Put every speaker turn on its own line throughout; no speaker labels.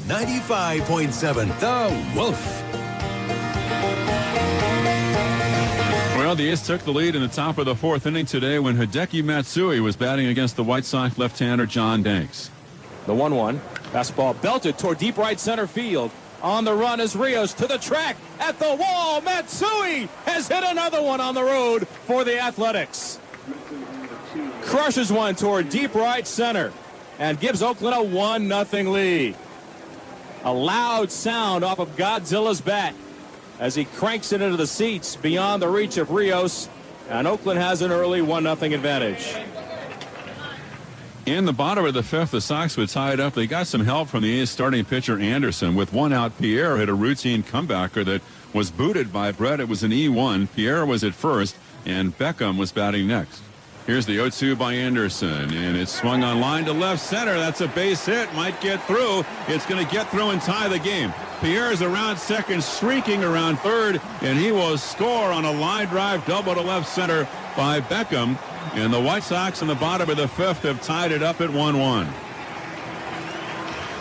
95.7 The Wolf.
Well, the A's took the lead in the top of the fourth inning today when Hideki Matsui was batting against the White Sox left-hander John Danks.
The 1-1. Fastball belted toward deep right center field. On the run is Rios to the track at the wall. Matsui has hit another one on the road for the Athletics. Crushes one toward deep right center and gives Oakland a 1-0 lead. A loud sound off of Godzilla's bat as he cranks it into the seats beyond the reach of Rios, and Oakland has an early 1-0 advantage.
In the bottom of the fifth, the Sox would tie it up. They got some help from the A's starting pitcher Anderson. With one out, Pierre hit a routine comebacker that was booted by Brett. It was an E1. Pierre was at first, and Beckham was batting next. Here's the 0-2 by Anderson, and it's swung on line to left center. That's a base hit. Might get through. It's going to get through and tie the game. Pierre's around second, streaking around third, and he will score on a line drive double to left center by Beckham. And the White Sox in the bottom of the fifth have tied it up at 1-1.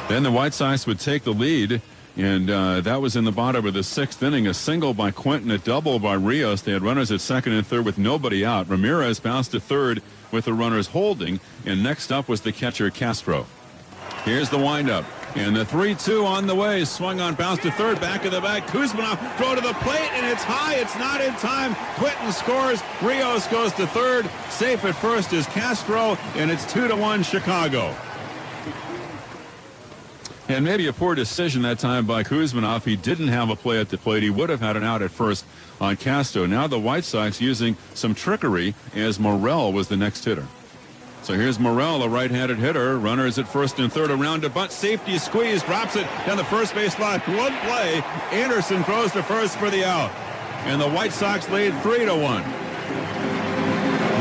Then the White Sox would take the lead, and that was in the bottom of the sixth inning. A single by Quentin, a double by Rios. They had runners at second and third with nobody out. Ramirez bounced to third with the runners holding, and next up was the catcher Castro. Here's the windup, and the 3-2 on the way. Swung on, bounced to third, back of the bag. Kuzmanov throw to the plate, and it's high. It's not in time. Quentin scores. Rios goes to third. Safe at first is Castro, and it's 2-1 Chicago. And maybe a poor decision that time by Kuzmanov. He didn't have a play at the plate. He would have had an out at first on Castro. Now the White Sox using some trickery as Morel was the next hitter. So here's Morel, a right-handed hitter. Runners at first and third, around to bunt. Safety squeeze, drops it down the first base line. One play. Anderson throws to first for the out. And the White Sox lead 3-1.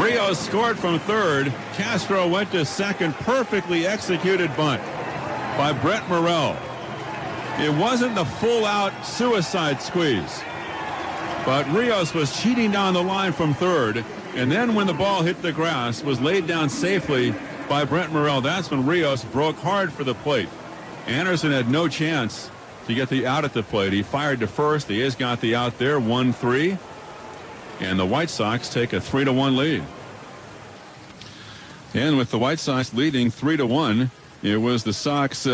Rios scored from third. Castro went to second. Perfectly executed bunt by Brett Morel. It wasn't the full-out suicide squeeze, but Rios was cheating down the line from third, and then when the ball hit the grass, was laid down safely by Brett Morel. That's when Rios broke hard for the plate. Anderson had no chance to get the out at the plate. He fired to first. The A's got the out there, 1-3, and the White Sox take a 3-1 lead. And with the White Sox leading 3-1, it was the Sox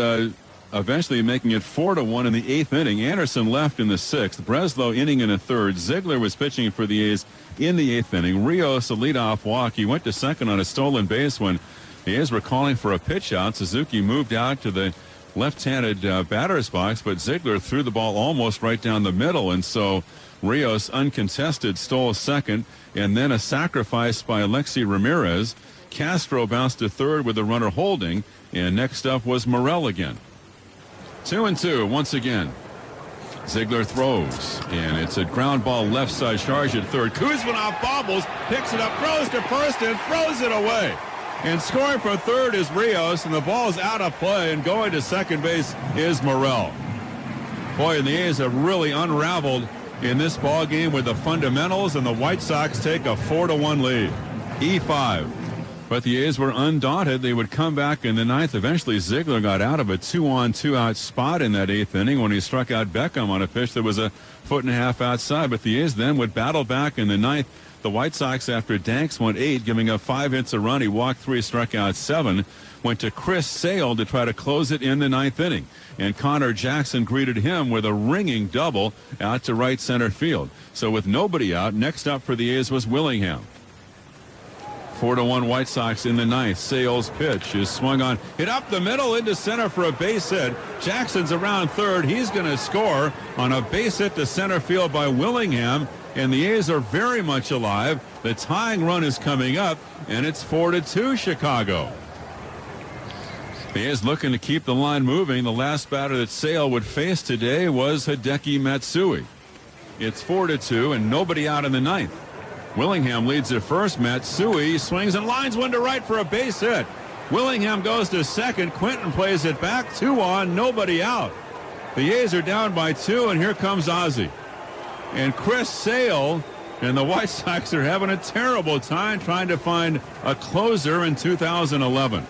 eventually making it 4-1 in the eighth inning. Anderson left in the sixth. Breslow inning in the third. Ziegler was pitching for the A's in the eighth inning. Rios, a leadoff walk. He went to second on a stolen base when the A's were calling for a pitch out. Suzuki moved out to the left-handed batter's box, but Ziegler threw the ball almost right down the middle, and so Rios, uncontested, stole second, and then a sacrifice by Alexi Ramirez. Castro bounced to third with the runner holding, and next up was Morel again. 2-2 once again. Ziegler throws, and it's a ground ball left side charge at third. Kuzmanov bobbles, picks it up, throws to first, and throws it away. And scoring for third is Rios, and the ball's out of play, and going to second base is Morel. Boy, and the A's have really unraveled in this ball game with the fundamentals, and the White Sox take a 4-1 lead. E5. But the A's were undaunted. They would come back in the ninth. Eventually, Ziegler got out of a 2-on, 2-out spot in that eighth inning when he struck out Beckham on a pitch that was a foot and a half outside. But the A's then would battle back in the ninth. The White Sox, after Danks went 8, giving up 5 hits a run, he walked 3, struck out 7, went to Chris Sale to try to close it in the ninth inning. And Connor Jackson greeted him with a ringing double out to right center field. So with nobody out, next up for the A's was Willingham. 4-1 White Sox in the ninth. Sale's pitch is swung on, hit up the middle into center for a base hit. Jackson's around third. He's going to score on a base hit to center field by Willingham, and the A's are very much alive. The tying run is coming up, and it's 4-2 Chicago. The A's looking to keep the line moving. The last batter that Sale would face today was Hideki Matsui. It's 4-2 and nobody out in the ninth. Willingham leads at first. Matsui swings and lines one to right for a base hit. Willingham goes to second. Quentin plays it back. 2 on, nobody out. The A's are down by 2, and here comes Ozzie. And Chris Sale and the White Sox are having a terrible time trying to find a closer in 2011.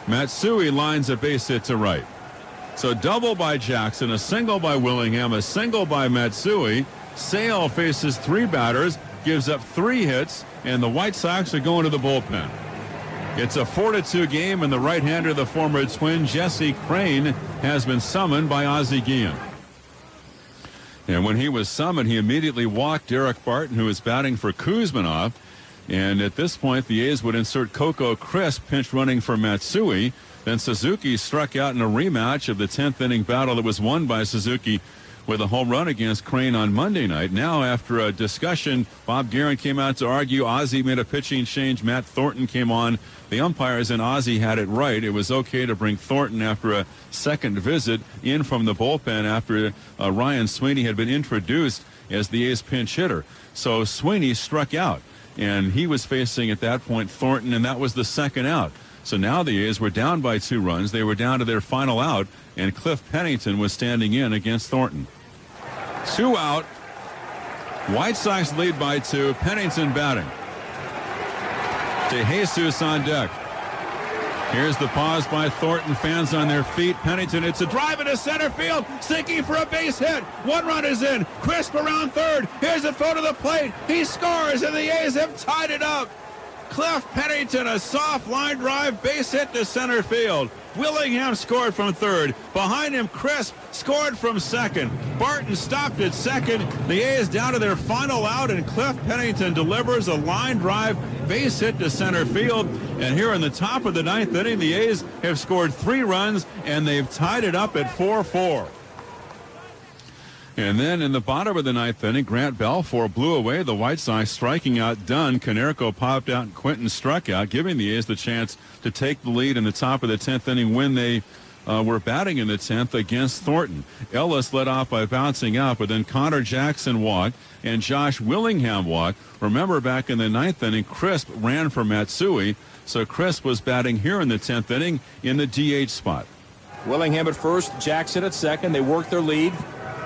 Matsui lines a base hit to right. So double by Jackson, a single by Willingham, a single by Matsui. Sale faces 3 batters, gives up 3 hits, and the White Sox are going to the bullpen. It's a 4-2 game, and the right-hander, the former Twin, Jesse Crain, has been summoned by Ozzie Guillen. And when he was summoned, he immediately walked Derek Barton, who is batting for Kuzminoff. And at this point, the A's would insert Coco Crisp, pinch running for Matsui. Then Suzuki struck out in a rematch of the 10th inning battle that was won by Suzuki with a home run against Crain on Monday night. Now, after a discussion, Bob Guerin came out to argue. Ozzie made a pitching change. Matt Thornton came on. The umpires and Ozzie had it right. It was okay to bring Thornton after a second visit in from the bullpen after Ryan Sweeney had been introduced as the A's pinch hitter. So Sweeney struck out, and he was facing at that point Thornton, and that was the second out. So now the A's were down by 2 runs. They were down to their final out, and Cliff Pennington was standing in against Thornton. 2 out. White Sox lead by 2. Pennington batting. De Jesus on deck. Here's the pause by Thornton. Fans on their feet. Pennington, it's a drive into center field. Sinking for a base hit. 1 run is in. Crisp around third. Here's a throw to the plate. He scores, and the A's have tied it up. Cliff Pennington, a soft line drive, base hit to center field. Willingham scored from third. Behind him, Crisp scored from second. Barton stopped at second. The A's down to their final out, and Cliff Pennington delivers a line drive, base hit to center field. And here in the top of the 9th inning, the A's have scored 3 runs, and they've tied it up at 4-4. And then in the bottom of the 9th inning, Grant Balfour blew away the White Sox, striking out Dunn. Canerco popped out and Quinton struck out, giving the A's the chance to take the lead in the top of the 10th inning when they were batting in the 10th against Thornton. Ellis led off by bouncing out, but then Connor Jackson walked and Josh Willingham walked. Remember, back in the 9th inning, Crisp ran for Matsui, so Crisp was batting here in the 10th inning in the DH spot.
Willingham at first, Jackson at second. They work their lead.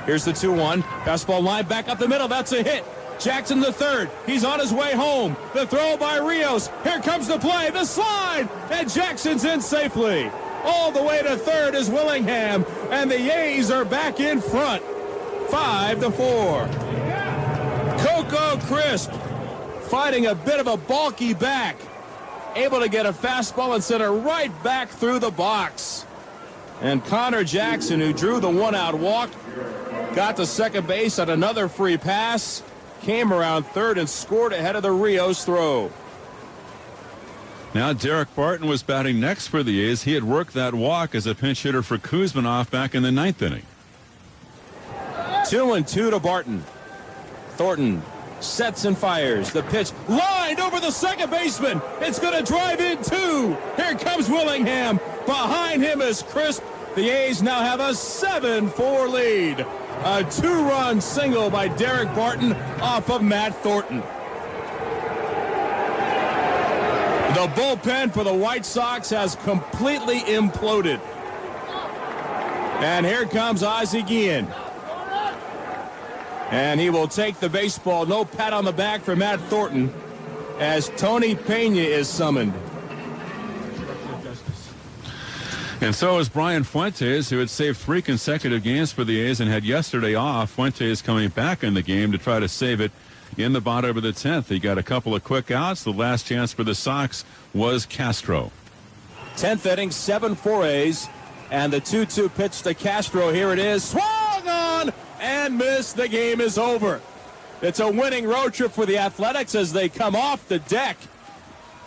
Here's the 2-1. Fastball line back up the middle. That's a hit. Jackson the third. He's on his way home. The throw by Rios. Here comes the play. The slide. And Jackson's in safely. All the way to third is Willingham. And the A's are back in front. 5-4. Coco Crisp fighting a bit of a bulky back. Able to get a fastball and send it right back through the box. And Connor Jackson, who drew the 1-out walk, got to second base on another free pass, came around third and scored ahead of the Rios throw.
Now Derek Barton was batting next for the A's. He had worked that walk as a pinch hitter for Kuzminoff back in the 9th inning.
2-2 to Barton. Thornton sets and fires. The pitch lined over the second baseman. It's going to drive in 2. Here comes Willingham. Behind him is Crisp. The A's now have a 7-4 lead. A 2-run single by Derek Barton off of Matt Thornton. The bullpen for the White Sox has completely imploded. And here comes Ozzie Guillen. And he will take the baseball. No pat on the back for Matt Thornton as Tony Pena is summoned.
And so is Brian Fuentes, who had saved 3 consecutive games for the A's and had yesterday off. Fuentes coming back in the game to try to save it in the bottom of the 10th. He got a couple of quick outs. The last chance for the Sox was Castro.
10th inning, 7-4 A's. And the 2-2 pitch to Castro. Here it is. Swung on and missed. The game is over. It's a winning road trip for the Athletics as they come off the deck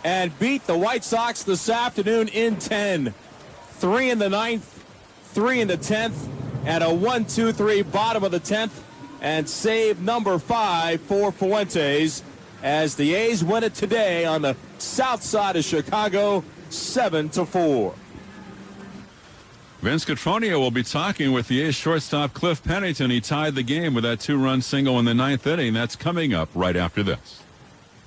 and beat the White Sox this afternoon in 10. 3 in the 9th, 3 in the 10th, and a 1-2-3 bottom of the 10th, and save number 5 for Fuentes as the A's win it today on the south side of Chicago, 7-4.
Vince Cotroneo will be talking with the A's shortstop Cliff Pennington. He tied the game with that 2-run single in the 9th inning. That's coming up right after this.